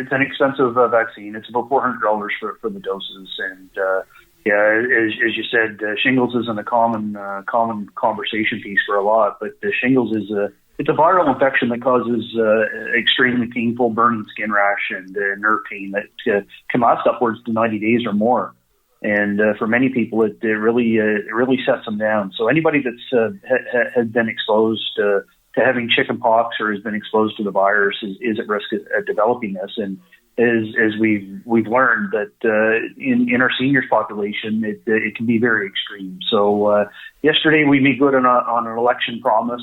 it's an expensive vaccine. It's about $400 for the doses, and yeah, as you said, shingles isn't a common conversation piece for a lot, but shingles is it's a viral infection that causes extremely painful burning skin rash and nerve pain that can last upwards to 90 days or more. And for many people, it really sets them down. So anybody that's has been exposed to having chicken pox or has been exposed to the virus is at risk of developing this. And as we've learned that in our seniors population, it can be very extreme. So yesterday we made good on an election promise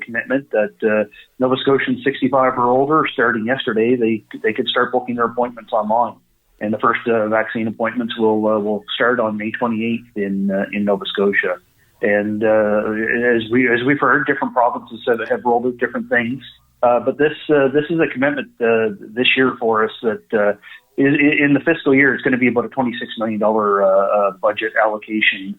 commitment that Nova Scotians 65 or older, starting yesterday, they could start booking their appointments online. And the first vaccine appointments will start on May 28th in Nova Scotia. And as we've heard, different provinces have rolled out different things. But this is a commitment this year for us that in the fiscal year it's going to be about a $26 million budget allocation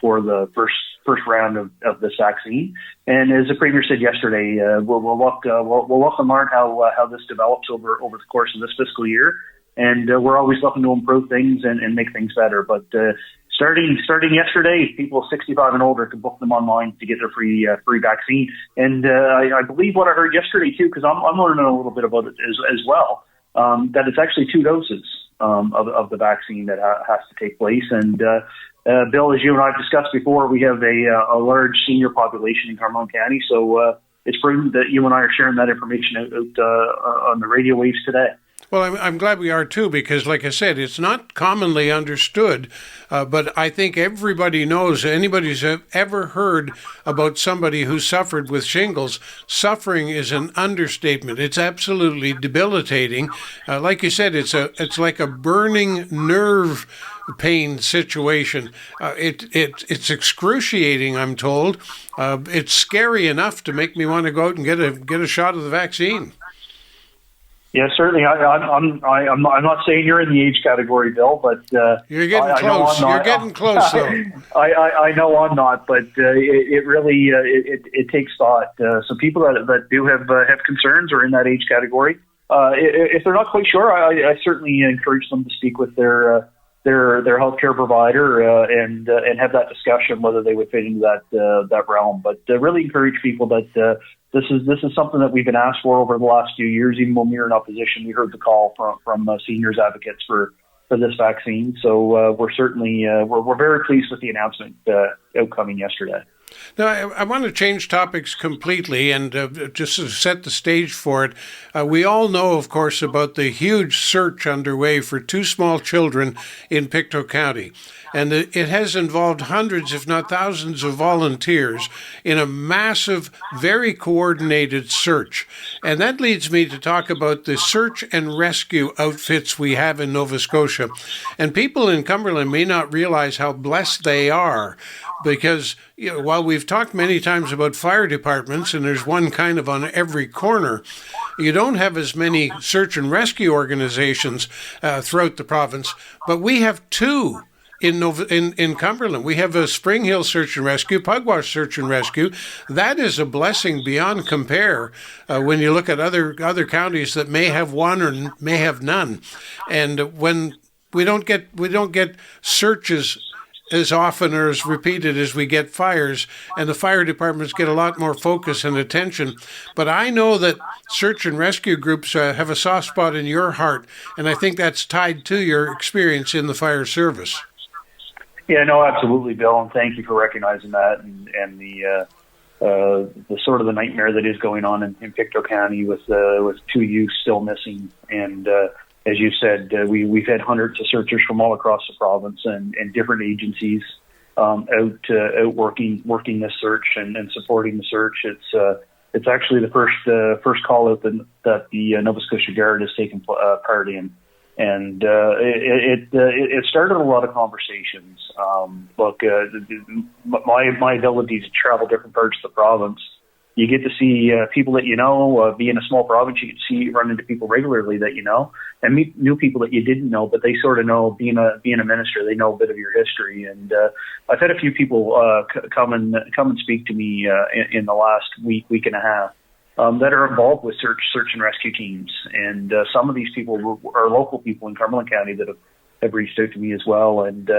for the first round of this vaccine. And as the Premier said yesterday, we'll look and learn how this develops over the course of this fiscal year. And we're always looking to improve things and make things better. But starting yesterday, people 65 and older can book them online to get their free vaccine. And I believe what I heard yesterday too, because I'm learning a little bit about it as well, that it's actually 2 doses of the vaccine that has to take place. And Bill, as you and I have discussed before, we have a large senior population in Cumberland County, so it's prudent that you and I are sharing that information out on the radio waves today. Well, I'm glad we are, too, because, like I said, it's not commonly understood, but I think everybody knows, anybody who's ever heard about somebody who suffered with shingles, suffering is an understatement. It's absolutely debilitating. Like you said, it's like a burning nerve pain situation. It's excruciating, I'm told. It's scary enough to make me want to go out and get a shot of the vaccine. Yeah, certainly. I'm not saying you're in the age category, Bill, but you're getting close. You're getting close, though. I know I'm not, but it really it takes thought. So people that do have concerns or in that age category, if they're not quite sure, I certainly encourage them to speak with their healthcare provider and have that discussion whether they would fit into that realm. But really encourage people that. This is something that we've been asked for over the last few years. Even when we were in opposition, we heard the call from seniors advocates for this vaccine. So we're certainly we're very pleased with the announcement outcoming yesterday. Now, I want to change topics completely and just to set the stage for it. We all know, of course, about the huge search underway for 2 small children in Pictou County. And it has involved hundreds, if not thousands, of volunteers in a massive, very coordinated search. And that leads me to talk about the search and rescue outfits we have in Nova Scotia. And people in Cumberland may not realize how blessed they are because while we've talked many times about fire departments, and there's one kind of on every corner, you don't have as many search and rescue organizations throughout the province, but we have 2 in Cumberland. We have a Spring Hill Search and Rescue, Pugwash Search and Rescue. That is a blessing beyond compare when you look at other counties that may have one or may have none. And when we don't get searches as often or as repeated as we get fires, and the fire departments get a lot more focus and attention. But I know that search and rescue groups have a soft spot in your heart, and I think that's tied to your experience in the fire service. Yeah, no, absolutely, Bill, and thank you for recognizing that and the sort of the nightmare that is going on in Pictou County with 2 youth still missing. And as you said, we've had hundreds of searchers from all across the province and different agencies out working this search and supporting the search. It's actually the first call out that the Nova Scotia Guard has taken part in. And it started a lot of conversations. Look, my ability to travel different parts of the province, you get to see people that you know. Being a small province, you get to run into people regularly that you know, and meet new people that you didn't know, but they sort of know. Being a minister, they know a bit of your history. And I've had a few people come and speak to me in the last week and a half. that are involved with search and rescue teams. And some of these people are local people in Cumberland County that have reached out to me as well. And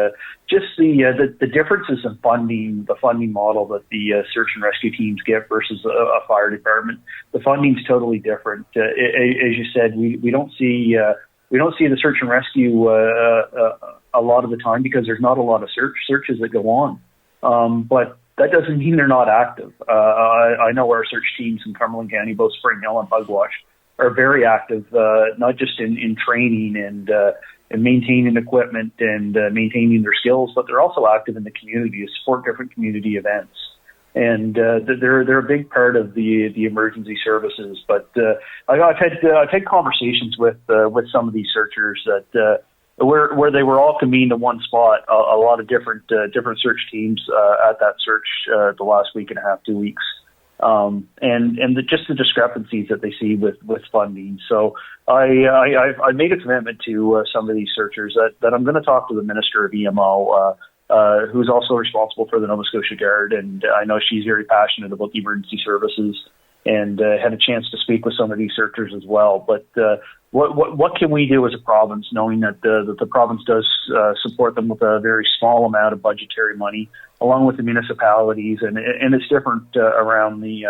just the differences in funding, the funding model that the search and rescue teams get versus a fire department, the funding's totally different. As you said, we don't see the search and rescue a lot of the time because there's not a lot of searches that go on. But that doesn't mean they're not active. I know our search teams in Cumberland County, both Spring Hill and Pugwash, are very active, not just in training and maintaining equipment and maintaining their skills, but they're also active in the community to support different community events. And they're a big part of the emergency services. But I've had conversations with some of these searchers that where they were all convened in one spot. A lot of different search teams at that search the last week and a half, 2 weeks. And just the discrepancies that they see with funding. So I made a commitment to some of these searchers that I'm going to talk to the Minister of EMO, who's also responsible for the Nova Scotia Guard, and I know she's very passionate about the emergency services, and had a chance to speak with some of these searchers as well. But what can we do as a province, knowing that the province does support them with a very small amount of budgetary money, along with the municipalities, and it's different around the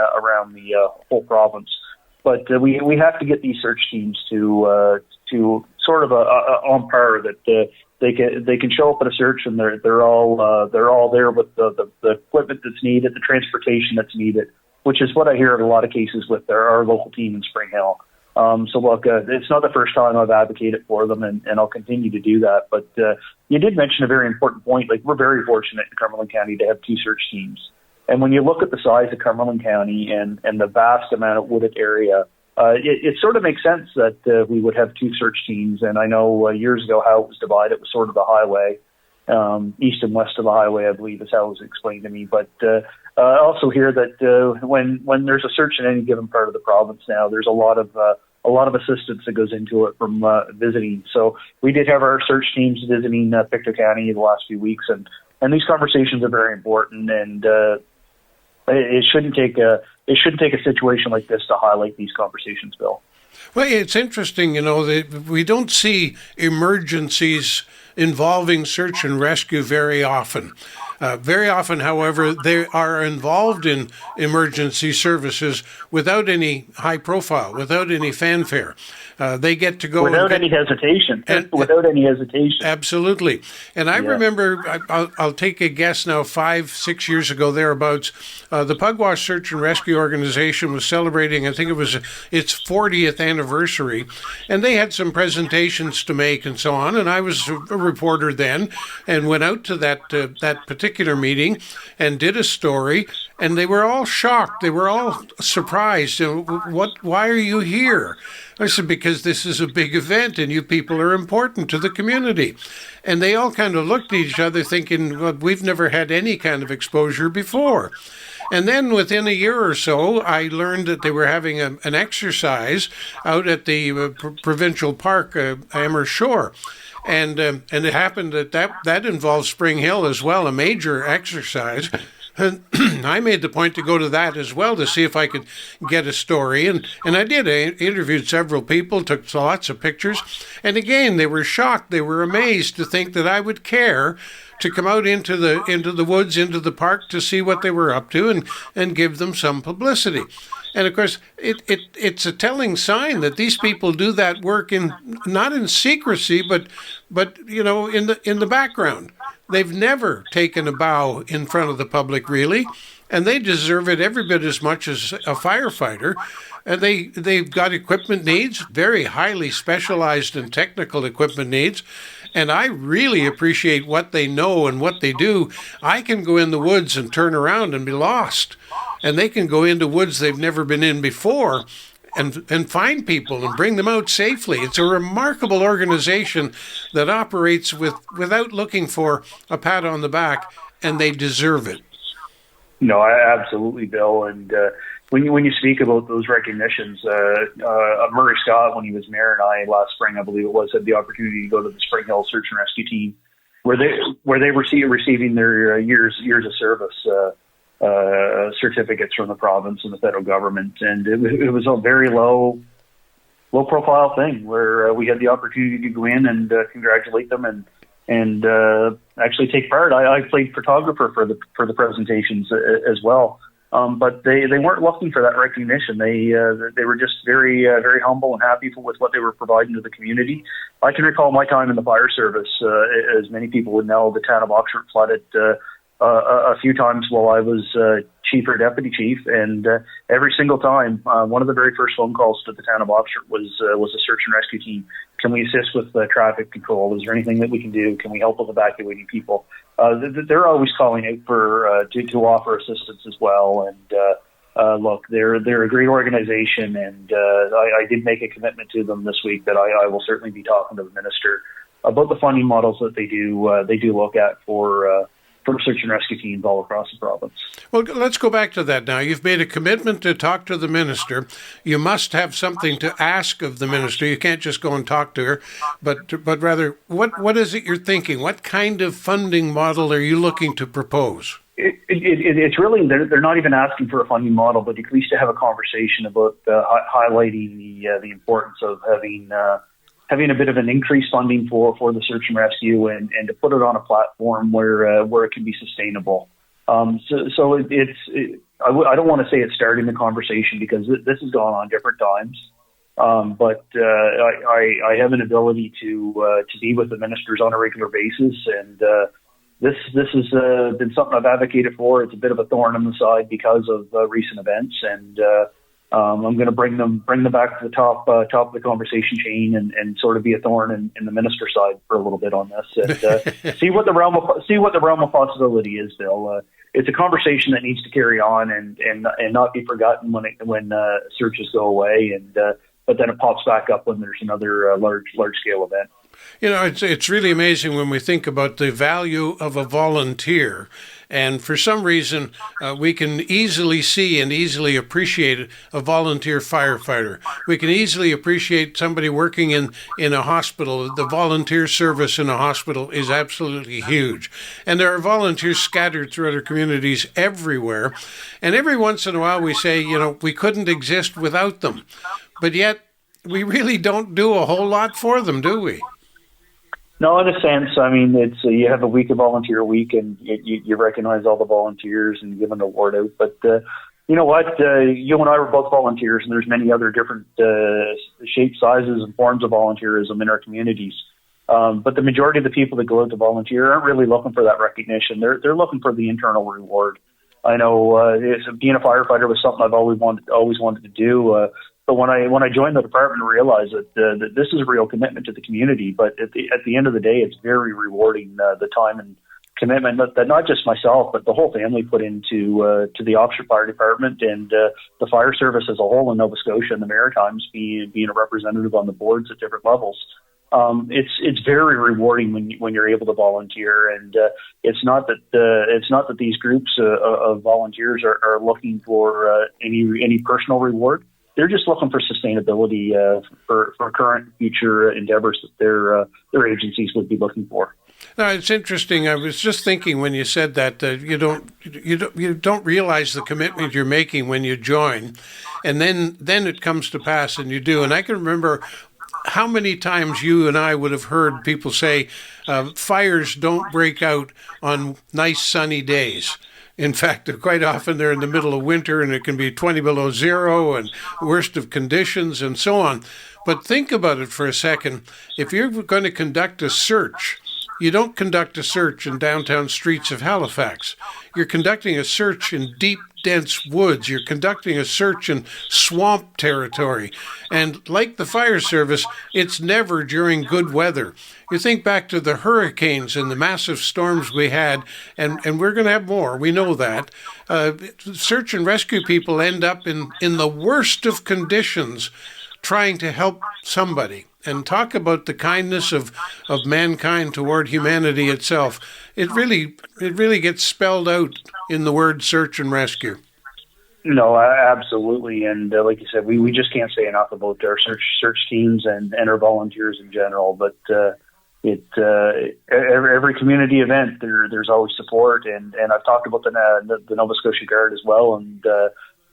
whole province. But we have to get these search teams to sort of on par that they can show up at a search and they're all there with the equipment that's needed, the transportation that's needed, which is what I hear in a lot of cases with our local team in Spring Hill. So look, it's not the first time I've advocated for them, and I'll continue to do that. But you did mention a very important point. Like, we're very fortunate in Cumberland County to have two search teams. And when you look at the size of Cumberland County and the vast amount of wooded area, it sort of makes sense that we would have two search teams. And I know years ago how it was divided. It was sort of the highway, east and west of the highway, I believe is how it was explained to me. But I also hear that when there's a search in any given part of the province now, there's a lot of assistance that goes into it from visiting. So we did have our search teams visiting Pictou County the last few weeks, and these conversations are very important. And it shouldn't take a situation like this to highlight these conversations, Bill. Well, it's interesting, that we don't see emergencies involving search and rescue very often. Very often, however, they are involved in emergency services without any high profile, without any fanfare. They get to go without any hesitation. Without any hesitation. Absolutely. And I remember, I'll take a guess now, 5-6 years ago, thereabouts, the Pugwash Search and Rescue Organization was celebrating, I think it was its 40th anniversary, and they had some presentations to make and so on, and I was a reporter then and went out to that particular meeting and did a story, and they were all shocked. They were all surprised. Why are you here? I said, because this is a big event and you people are important to the community. And they all kind of looked at each other thinking, well, we've never had any kind of exposure before. And then within a year or so, I learned that they were having an exercise out at the provincial park, Amherst Shore. And it happened that involved Spring Hill as well, a major exercise. And I made the point to go to that as well to see if I could get a story. And I did. I interviewed several people, took lots of pictures. And again, they were shocked. They were amazed to think that I would care to come out into the woods, into the park to see what they were up to and give them some publicity. And of course, it's a telling sign that these people do that work not in secrecy, but in the background. They've never taken a bow in front of the public, really, and they deserve it every bit as much as a firefighter. And they've got equipment needs, very highly specialized and technical equipment needs. And I really appreciate what they know and what they do. I can go in the woods and turn around and be lost. And they can go into woods they've never been in before and find people and bring them out safely. It's a remarkable organization that operates without looking for a pat on the back, and they deserve it. No, absolutely, Bill. And when you speak about those recognitions, Murray Scott, when he was mayor, and I last spring, I believe it was, had the opportunity to go to the Spring Hill Search and Rescue Team, where they were receiving their years of service. certificates from the province and the federal government, and it was a very low profile thing where we had the opportunity to go in and congratulate them and actually take part. I played photographer for the presentations as well. But they weren't looking for that recognition. They were just very humble and happy with what they were providing to the community. I can recall my time in the fire service. As many people would know, the town of Oxford flooded a few times while I was chief or deputy chief, and every single time, one of the very first phone calls to the town of Oxford was a search and rescue team. Can we assist with traffic control? Is there anything that we can do? Can we help with evacuating people? They're always calling out for to offer assistance as well. And look, they're a great organization, and I did make a commitment to them this week that I will certainly be talking to the minister about the funding models that they do look at for search and rescue teams all across the province. Well, let's go back to that now. You've made a commitment to talk to the minister. You must have something to ask of the minister. You can't just go and talk to her, but rather, what is it you're thinking? What kind of funding model are you looking to propose? It's really, they're not even asking for a funding model, but at least to have a conversation about highlighting the importance of having a bit of an increased funding for the search and rescue, and to put it on a platform where it can be sustainable. I don't want to say it's starting the conversation because this has gone on different times. But I have an ability to be with the ministers on a regular basis, and this has been something I've advocated for. It's a bit of a thorn in the side because of recent events, and I'm going to bring them back to the top of the conversation chain and sort of be a thorn in the minister's side for a little bit on this, and see what the realm of possibility is, Bill. It's a conversation that needs to carry on and not be forgotten when searches go away, but then it pops back up when there's another large scale event. You know, it's really amazing when we think about the value of a volunteer. And for some reason, we can easily see and easily appreciate a volunteer firefighter. We can easily appreciate somebody working in a hospital. The volunteer service in a hospital is absolutely huge. And there are volunteers scattered through other communities everywhere. And every once in a while we say, we couldn't exist without them. But yet, we really don't do a whole lot for them, do we? No, in a sense, I mean, it's you have a week of volunteer week, and you recognize all the volunteers and give an award out. But you know what? You and I were both volunteers, and there's many other different shapes, sizes, and forms of volunteerism in our communities. But the majority of the people that go out to volunteer aren't really looking for that recognition. They're looking for the internal reward. I know being a firefighter was something I've always wanted to do. But when I joined the department, I realized that this is a real commitment to the community. But at the end of the day, it's very rewarding the time and commitment that not just myself, but the whole family put into the Oxford Fire Department and the fire service as a whole in Nova Scotia and the Maritimes, being a representative on the boards at different levels. It's very rewarding when you're able to volunteer, and it's not that these groups of volunteers are looking for any personal reward. They're just looking for sustainability for current, future endeavors that their agencies would be looking for. No, it's interesting. I was just thinking when you said that you don't realize the commitment you're making when you join, and then it comes to pass and you do. And I can remember how many times you and I would have heard people say fires don't break out on nice sunny days. In fact, quite often they're in the middle of winter and it can be 20 below zero and worst of conditions and so on. But think about it for a second. If you're going to conduct a search, you don't conduct a search in downtown streets of Halifax. You're conducting a search in deep, dense woods. You're conducting a search in swamp territory. And like the fire service, it's never during good weather. You think back to the hurricanes and the massive storms we had, and we're going to have more. We know that. Search and rescue people end up in the worst of conditions trying to help somebody. And talk about the kindness of mankind toward humanity itself. It really gets spelled out in the word search and rescue. No, absolutely. And like you said, we just can't say enough about our search teams and our volunteers in general. But every community event there's always support, and I've talked about the Nova Scotia Guard as well, and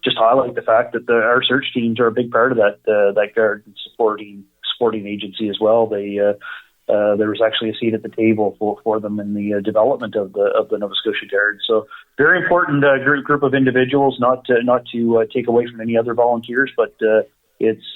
just highlight the fact that our search teams are a big part of that Guard supporting agency as well. There was actually a seat at the table for them in the development of the Nova Scotia Guard. So very important group of individuals, not to take away from any other volunteers, but it's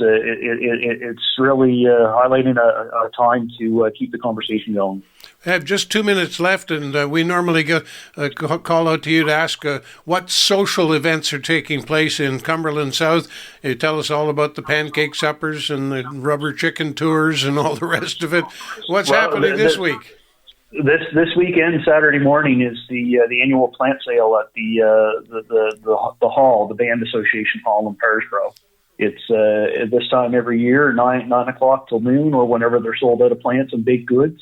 really highlighting a time to keep the conversation going. We have just 2 minutes left, and we normally call out to you to ask what social events are taking place in Cumberland South. You tell us all about the pancake suppers and the rubber chicken tours and all the rest of it. What's happening this week? This weekend, Saturday morning, is the annual plant sale at the hall, the Band Association Hall in Parisbro. It's at this time every year, 9 o'clock till noon, or whenever they're sold out of plants and baked goods.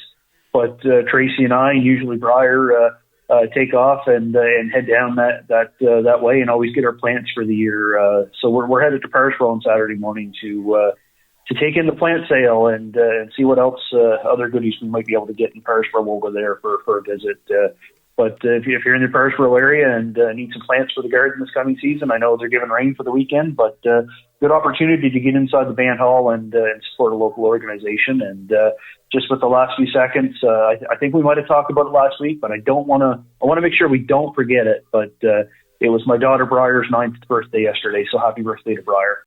But Tracy and I, and usually Briar, take off and head down that way, and always get our plants for the year. So we're headed to Parisbro on Saturday morning to take in the plant sale and see what else other goodies we might be able to get in Parisbro over there for a visit. But if you're in the Parisbro area and need some plants for the garden this coming season, I know they're giving rain for the weekend, but good opportunity to get inside the band hall and support a local organization. And just with the last few seconds, I think we might have talked about it last week, but I want to make sure we don't forget it. But it was my daughter Briar's 9th birthday yesterday, so happy birthday to Briar.